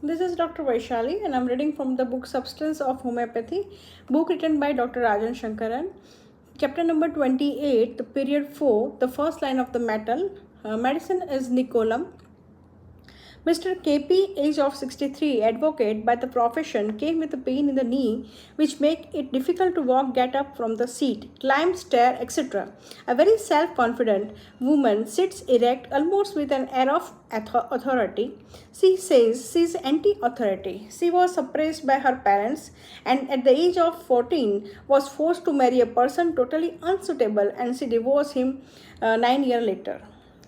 This is Dr. Vaishali, and I'm reading from the book Substance of Homeopathy, book written by Dr. Rajan Sankaran. Chapter number 28, the period 4, the first line of the metal. Medicine is Nicolam. Mr. KP, age of 63, advocate by the profession, came with a pain in the knee which make it difficult to walk, get up from the seat, climb, stair, etc. A very self-confident woman sits erect, almost with an air of authority. She says she is anti-authority. She was suppressed by her parents and at the age of 14 was forced to marry a person totally unsuitable, and she divorced him 9 years later.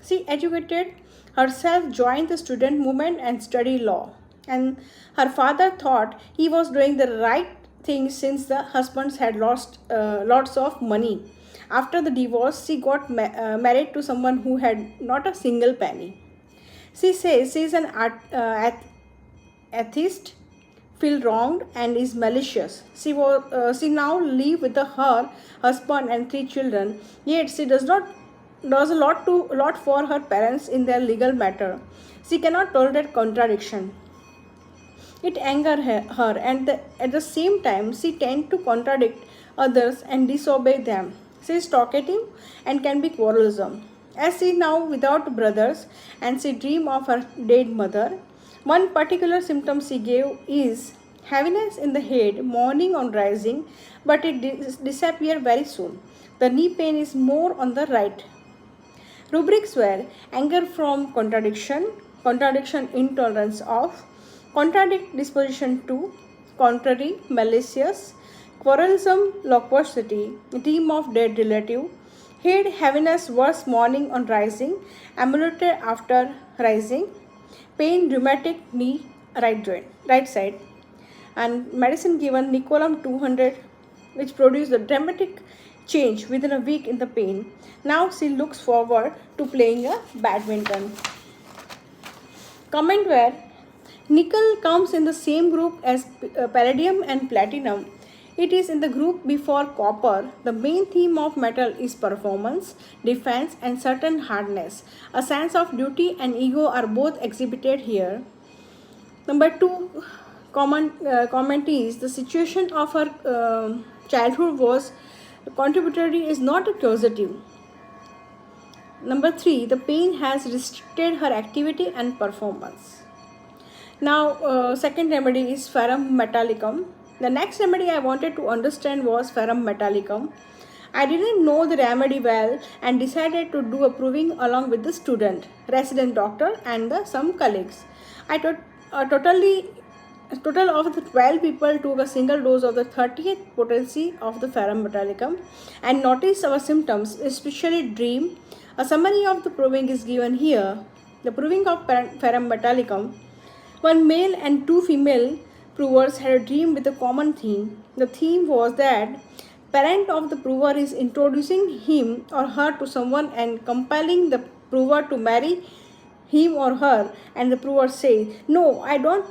She educated herself, joined the student movement and studied law. And her father thought he was doing the right thing since the husbands had lost lots of money. After the divorce, she got married to someone who had not a single penny. She says she is an atheist, feel wronged and is malicious. She now live with her husband and 3 children. Yet she does a lot for her parents in their legal matter. She cannot tolerate contradiction. It angers her, and at the same time, she tends to contradict others and disobey them. She is talkative and can be quarrelsome. As she now without brothers, and she dreams of her dead mother. One particular symptom she gave is heaviness in the head, morning on rising, but it disappears very soon. The knee pain is more on the right. Rubrics were anger from contradiction intolerance of, contradict disposition to, contrary, malicious, quarrelsome loquacity, team of dead relative, head heaviness worse morning on rising, ambulator after rising, pain rheumatic knee right side, and medicine given Nicolam 200, which produced a dramatic change within a week in the pain. Now she looks forward to playing a badminton. Comment where nickel comes in the same group as palladium and platinum. It is in the group before copper. The main theme of metal is performance, defense, and certain hardness. A sense of duty and ego are both exhibited here. Number 2 comment is the situation of her childhood was contributory, is not a causative. Number 3, the pain has restricted her activity and performance. Now, second remedy is ferrum metallicum. The next remedy I wanted to understand was ferrum metallicum. I didn't know the remedy well and decided to do a proving along with the student, resident doctor, and some colleagues. I total of the 12 people took a single dose of the 30th potency of the ferrum metallicum and noticed our symptoms, especially dream. A summary of the proving is given here. The proving of ferrum metallicum. One male and 2 female provers had a dream with a common theme. The theme was that parent of the prover is introducing him or her to someone and compelling the prover to marry him or her, and the prover says, "No, I don't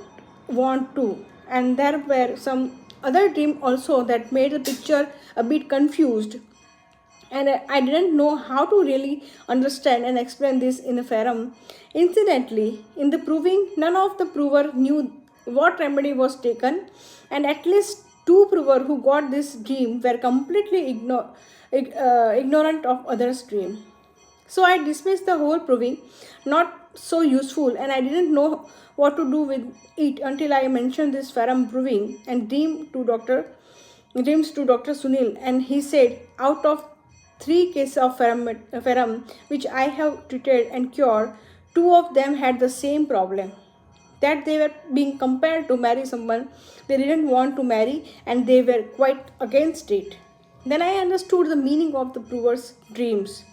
want to." And there were some other dream also that made the picture a bit confused, and I didn't know how to really understand and explain this in a ferrum. Incidentally, in the proving, none of the prover knew what remedy was taken, and at least 2 prover who got this dream were completely ignorant of others' dream. So I dismissed the whole proving, not so useful, and I didn't know what to do with it until I mentioned this ferrum proving and dreams to Dr. Sunil, and he said, out of 3 cases of ferrum which I have treated and cured, 2 of them had the same problem, that they were being compelled to marry someone they didn't want to marry, and they were quite against it. Then I understood the meaning of the prover's dreams.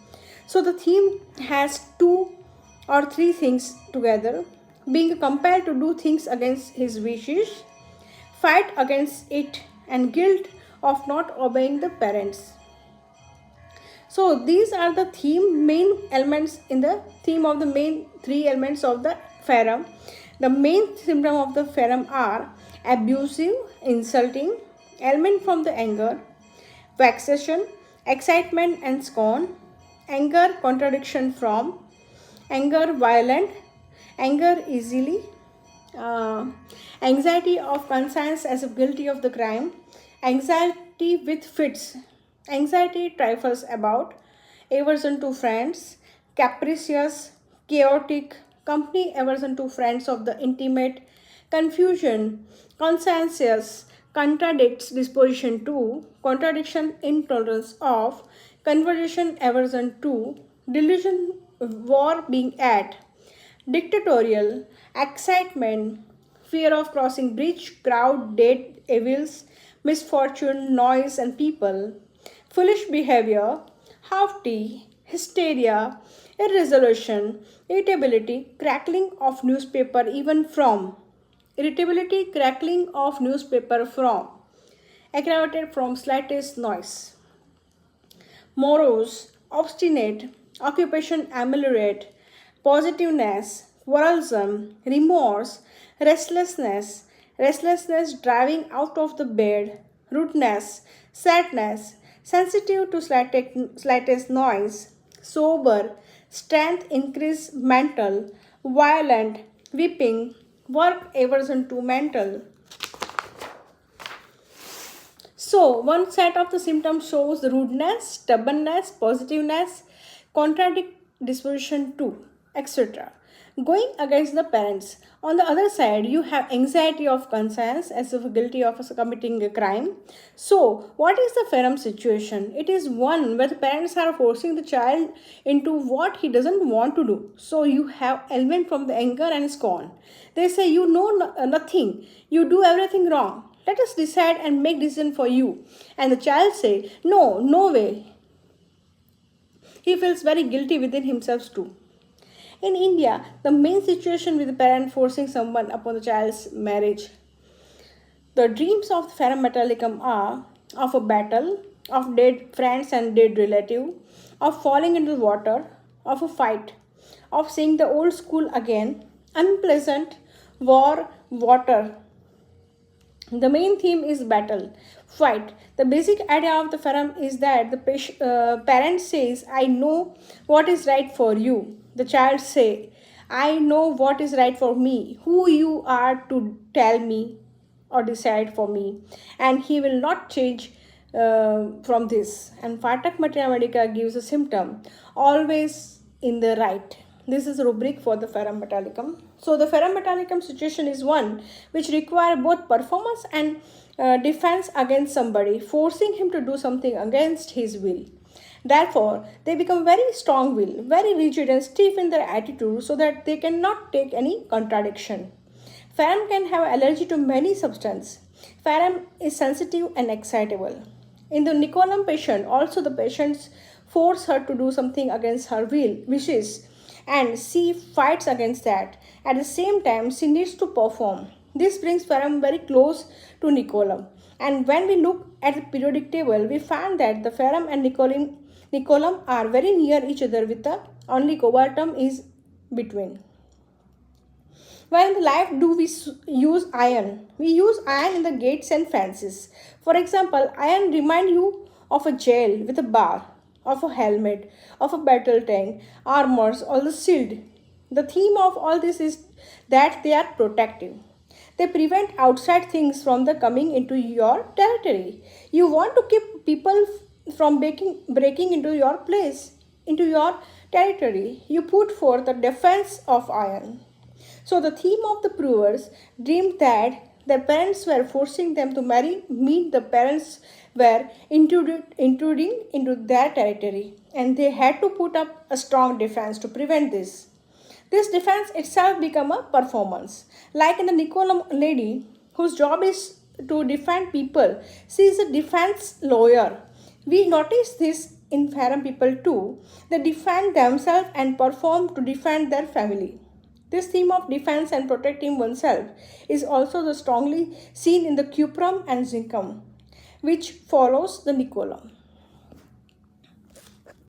So the theme has 2 or 3 things together: being compelled to do things against his wishes, fight against it, and guilt of not obeying the parents. So these are the main elements in the theme of the main 3 elements of the ferrum. The main symptom of the ferrum are abusive, insulting, element from the anger, vexation, excitement and scorn, anger, contradiction from, anger, violent, anger easily, anxiety of conscience as if guilty of the crime, anxiety with fits, anxiety trifles about, aversion to friends, capricious, chaotic, company aversion to friends of the intimate, confusion, conscientious, contradicts disposition to, contradiction intolerance of, conversation aversion to, delusion war being at, dictatorial, excitement, fear of crossing bridge, crowd, dead, evils, misfortune, noise, and people, foolish behavior, haughty, hysteria, irresolution, irritability, crackling of newspaper even from, irritability, crackling of newspaper from, aggravated from slightest noise, morose, obstinate, occupation ameliorate, positiveness, quarrelsome, remorse, restlessness, restlessness driving out of the bed, rudeness, sadness, sensitive to slightest noise, sober, strength increase mental, violent, weeping, work aversion to mental. So, one set of the symptoms shows the rudeness, stubbornness, positiveness, contradict disposition to, etc. Going against the parents. On the other side, you have anxiety of conscience as if guilty of committing a crime. So, what is the Ferrum situation? It is one where the parents are forcing the child into what he doesn't want to do. So, you have element from the anger and scorn. They say you know nothing, you do everything wrong. Let us decide and make decision for you. And the child say, no, no way. He feels very guilty within himself too. In India, the main situation with the parent forcing someone upon the child's marriage. The dreams of the Ferrum Metallicum are of a battle, of dead friends and dead relative, of falling into the water, of a fight, of seeing the old school again, unpleasant, war, water. The main theme is battle, fight. The basic idea of the Ferrum is that the parent says, I know what is right for you. The child say, I know what is right for me. Who you are to tell me or decide for me. And he will not change from this. And Fatak Materia Medica gives a symptom, always in the right. This is a rubric for the Ferrum Metallicum. So the Ferrum Metallicum situation is one which require both performance and defense against somebody, forcing him to do something against his will. Therefore, they become very strong-willed, very rigid and stiff in their attitude so that they cannot take any contradiction. Ferrum can have allergy to many substances. Ferrum is sensitive and excitable. In the Nicolum patient, also the patients force her to do something against her wishes, and she fights against that. At the same time, she needs to perform. This brings Ferrum very close to Nicolum. And when we look at the periodic table, we find that the Ferrum and Nicolum are very near each other with the only covertum is between. While in life do we use iron? We use iron in the gates and fences. For example, iron remind you of a jail with a bar, of a helmet, of a battle tank, armors, or the shield. The theme of all this is that they are protective. They prevent outside things from the coming into your territory. You want to keep people from breaking into your place, into your territory. You put forth the defense of iron. So the theme of the provers dreamed that their parents were forcing them to meet the parents were intruding into their territory, and they had to put up a strong defense to prevent this. This defense itself became a performance. Like in the Nicolum lady, whose job is to defend people, she is a defense lawyer. We notice this in Ferrum people too. They defend themselves and perform to defend their family. This theme of defense and protecting oneself is also strongly seen in the cuprum and zincum, which follows the Nicolum.